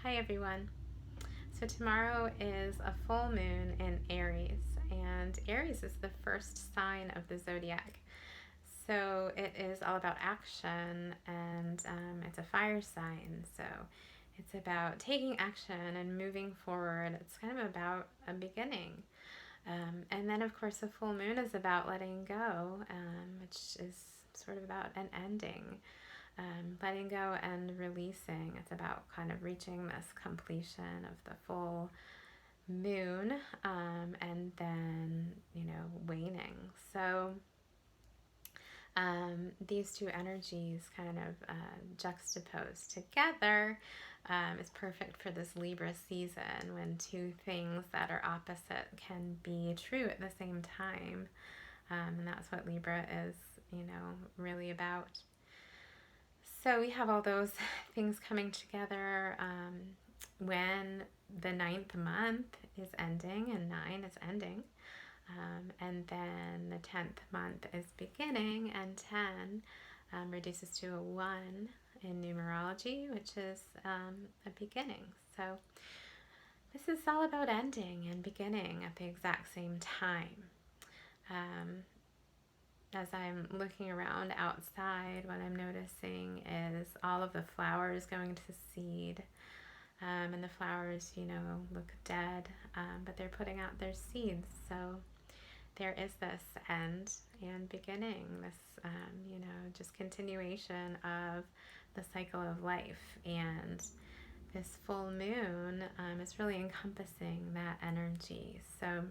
Hi everyone. So tomorrow is a full moon in Aries, and Aries is the first sign of the zodiac. So it is all about action, and it's a fire sign. So it's about taking action and moving forward. It's kind of about a beginning. And then, of course, the full moon is about letting go, which is sort of about an ending. Letting go and releasing. It's about kind of reaching this completion of the full moon, and then, waning. So these two energies kind of juxtaposed together is perfect for this Libra season when two things that are opposite can be true at the same time. And that's what Libra is, really about. So we have all those things coming together when the ninth month is ending and 9 is ending. And then the 10th month is beginning, and 10 reduces to a 1 in numerology, which is a beginning. So this is all about ending and beginning at the exact same time. As I'm looking around outside, what I'm noticing is all of the flowers going to seed. And the flowers, look dead, but they're putting out their seeds. So there is this end and beginning, this, just continuation of the cycle of life. And this full moon is really encompassing that energy. So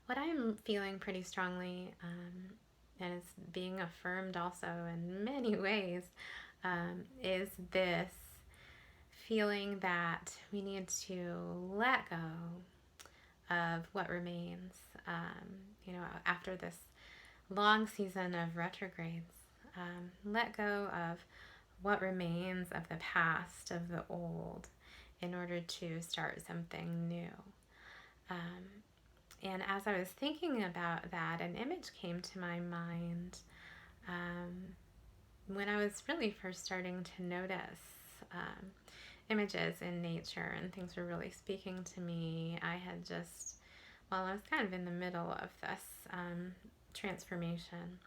what I'm feeling pretty strongly, and it's being affirmed also in many ways, is this feeling that we need to let go of what remains, after this long season of retrogrades. Let go of what remains of the past, of the old, in order to start something new. And as I was thinking about that, an image came to my mind when I was really first starting to notice images in nature, and things were really speaking to me. I was kind of in the middle of this transformation.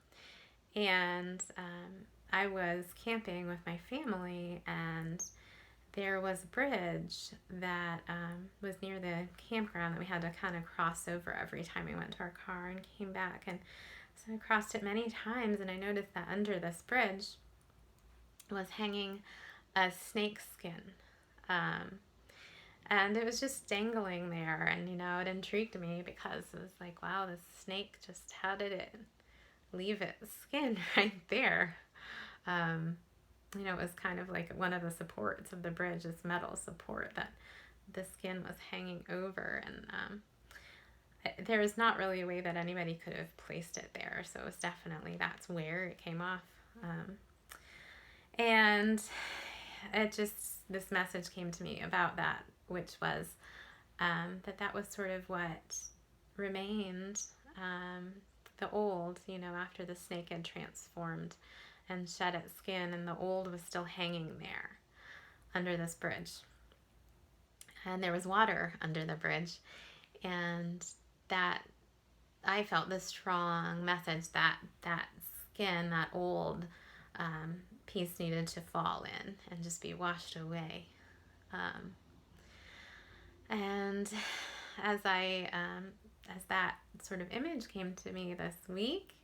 And I was camping with my family, and there was a bridge that was near the campground that we had to kind of cross over every time we went to our car and came back. And so I crossed it many times, and I noticed that under this bridge was hanging a snake skin. And it was just dangling there, and it intrigued me because it was like, wow, this snake, just how did it leave its skin right there? It was kind of like one of the supports of the bridge, this metal support that the skin was hanging over. And there is not really a way that anybody could have placed it there. So it was definitely, that's where it came off. And this message came to me about that, which was that was sort of what remained, the old, after the snake had transformed and shed its skin, and the old was still hanging there under this bridge. And there was water under the bridge, and that I felt this strong message that skin, that old piece, needed to fall in and just be washed away. And as that sort of image came to me this week,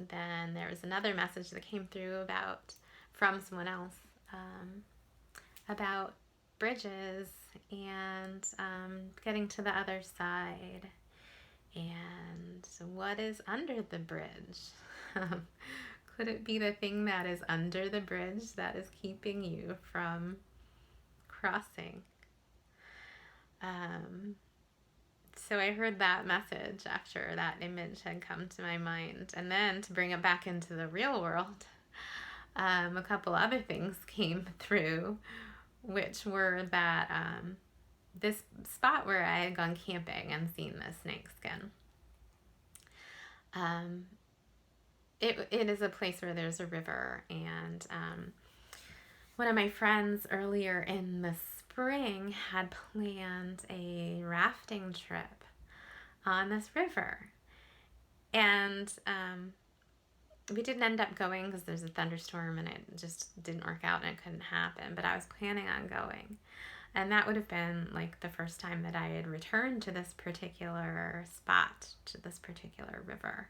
then there was another message that came through from someone else, about bridges and getting to the other side, and what is under the bridge. Could it be the thing that is under the bridge that is keeping you from crossing? So I heard that message after that image had come to my mind. And then to bring it back into the real world, a couple other things came through, which were that this spot where I had gone camping and seen the snake skin, it is a place where there's a river, and One of my friends earlier in the spring had planned a rafting trip on this river. And we didn't end up going because there's a thunderstorm and it just didn't work out and it couldn't happen. But I was planning on going. And that would have been like the first time that I had returned to this particular spot, to this particular river,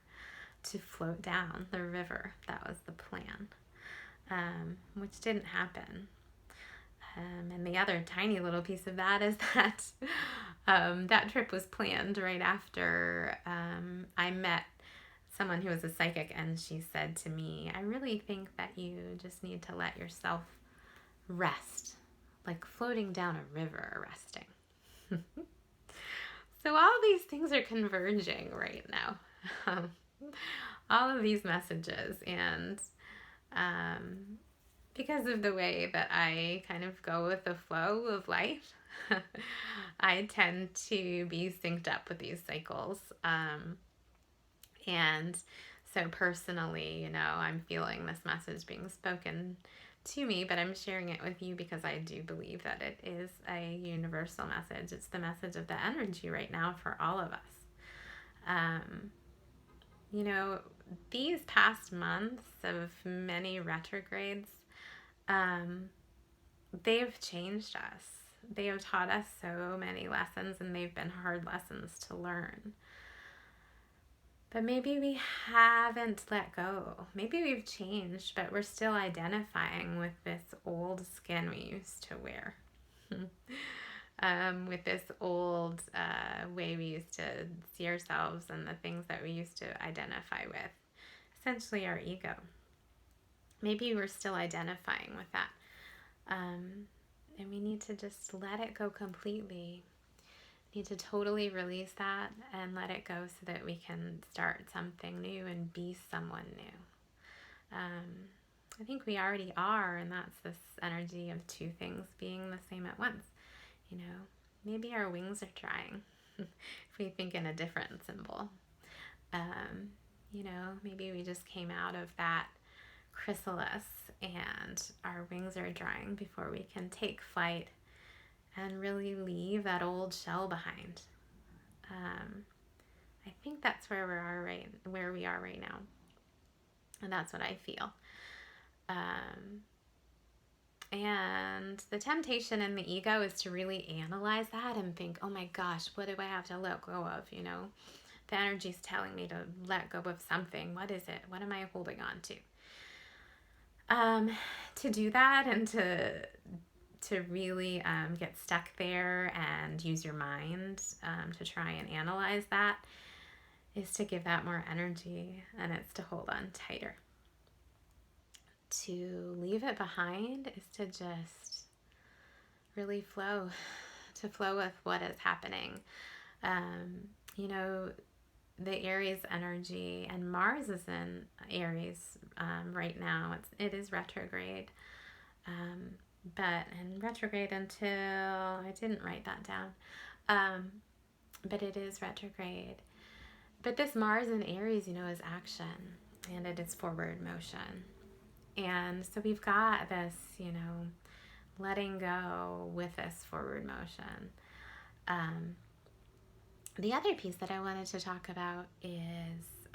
to float down the river. That was the plan, which didn't happen. And the other tiny little piece of that is that that trip was planned right after I met someone who was a psychic, and she said to me, I really think that you just need to let yourself rest, like floating down a river resting. So all these things are converging right now. All of these messages, and because of the way that I kind of go with the flow of life, I tend to be synced up with these cycles. And so personally, you know, I'm feeling this message being spoken to me, but I'm sharing it with you because I do believe that it is a universal message. It's the message of the energy right now for all of us. You know, these past months of many retrogrades, they've changed us. They have taught us so many lessons, and they've been hard lessons to learn. But maybe we haven't let go. Maybe we've changed, but we're still identifying with this old skin we used to wear. With this old way we used to see ourselves and the things that we used to identify with. Essentially our ego. Maybe we're still identifying with that. And we need to just let it go completely. Need to totally release that and let it go so that we can start something new and be someone new. I think we already are, and that's this energy of two things being the same at once. You know, maybe our wings are drying if we think in a different symbol. You know, maybe we just came out of that chrysalis and our wings are drying before we can take flight and really leave that old shell behind. I think that's where we are right now, and that's what I feel. And the temptation in the ego is to really analyze that and think, oh my gosh, what do I have to let go of? You know, the energy's telling me to let go of something. What is it? What am I holding on to? To do that and to really get stuck there and use your mind to try and analyze that is to give that more energy, and it's to hold on tighter. To leave it behind is to just really flow, to flow with what is happening. You know, the Aries energy, and Mars is in Aries right now. It is retrograde. And retrograde until, I didn't write that down, but it is retrograde. But this Mars in Aries, you know, is action, and it is forward motion. And so we've got this, you know, letting go with this forward motion. The other piece that I wanted to talk about is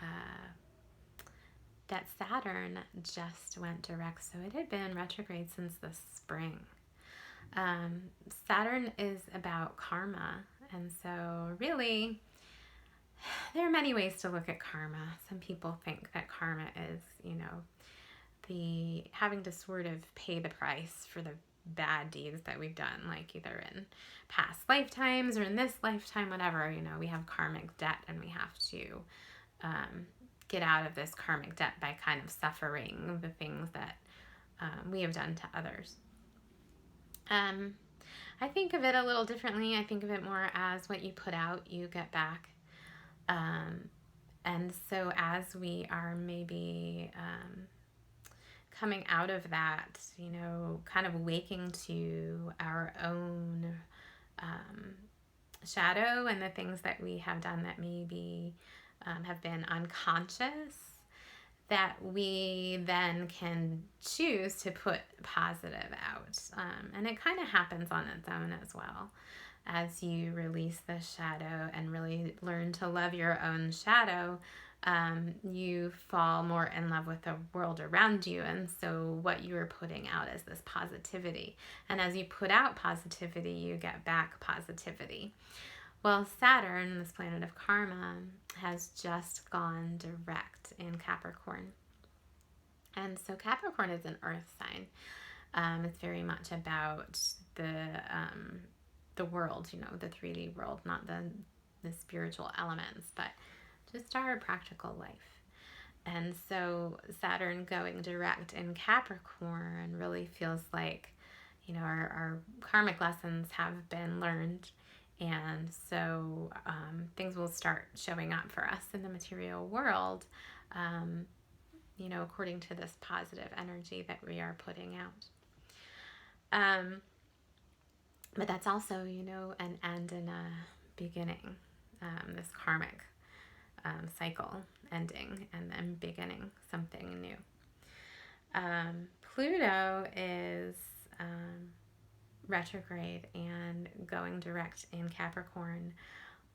that Saturn just went direct. So it had been retrograde since the spring. Saturn is about karma. And so really, there are many ways to look at karma. Some people think that karma is, you know, the having to sort of pay the price for the bad deeds that we've done, like either in past lifetimes or in this lifetime, whatever. You know, we have karmic debt, and we have to get out of this karmic debt by kind of suffering the things that we have done to others. I think of it a little differently. I think of it more as what you put out, you get back. And so as we are maybe coming out of that, you know, kind of waking to our own shadow and the things that we have done that maybe have been unconscious, that we then can choose to put positive out. And it kind of happens on its own as well. As you release the shadow and really learn to love your own shadow, you fall more in love with the world around you. And so what you are putting out is this positivity. And as you put out positivity, you get back positivity. Well, Saturn, this planet of karma, has just gone direct in Capricorn. And so Capricorn is an earth sign. It's very much about the world, the 3D world, not the spiritual elements, but just our practical life. And so Saturn going direct in Capricorn really feels like, our karmic lessons have been learned. And so things will start showing up for us in the material world, according to this positive energy that we are putting out. But that's also, an end and a beginning, this karmic cycle ending and then beginning something new. Pluto is retrograde and going direct in Capricorn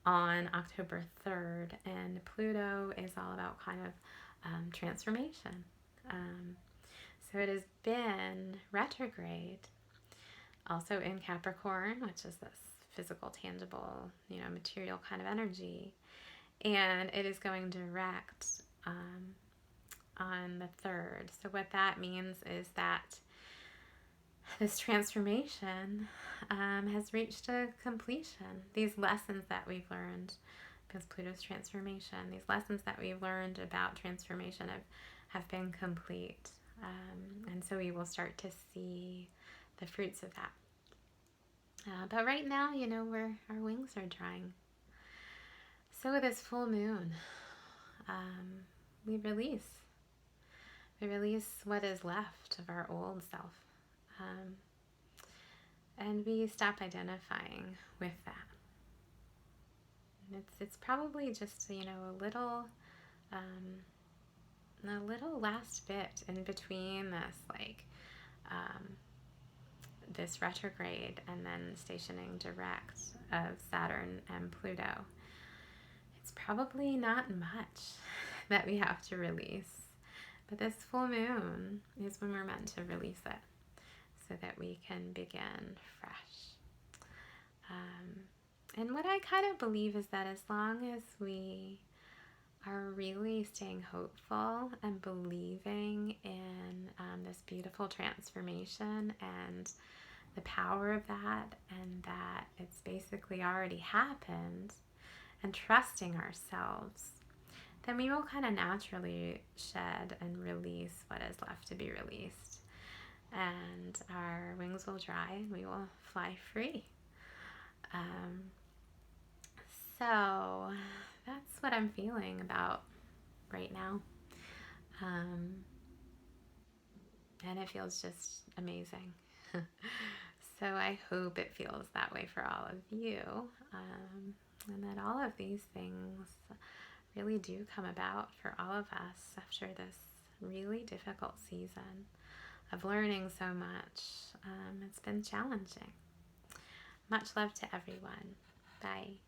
on October 3rd. And Pluto is all about kind of transformation. So it has been retrograde also in Capricorn, which is this physical, tangible, material kind of energy. And it is going direct on the 3rd. So what that means is that this transformation has reached a completion. These lessons that we've learned, because Pluto's transformation, these lessons that we've learned about transformation have been complete. And so we will start to see the fruits of that. But right now, our wings are drying. So with this full moon, we release what is left of our old self. And we stop identifying with that. And it's probably just, a little last bit in between this retrograde and then stationing direct of Saturn and Pluto. It's probably not much that we have to release, but this full moon is when we're meant to release it so that we can begin fresh. And what I kind of believe is that as long as we are really staying hopeful and believing in this beautiful transformation and the power of that, and that it's basically already happened, and trusting ourselves, then we will kind of naturally shed and release what is left to be released. And our wings will dry and we will fly free. So that's what I'm feeling about right now. And it feels just amazing. So I hope it feels that way for all of you. And that all of these things really do come about for all of us after this really difficult season of learning so much. It's been challenging. Much love to everyone. Bye.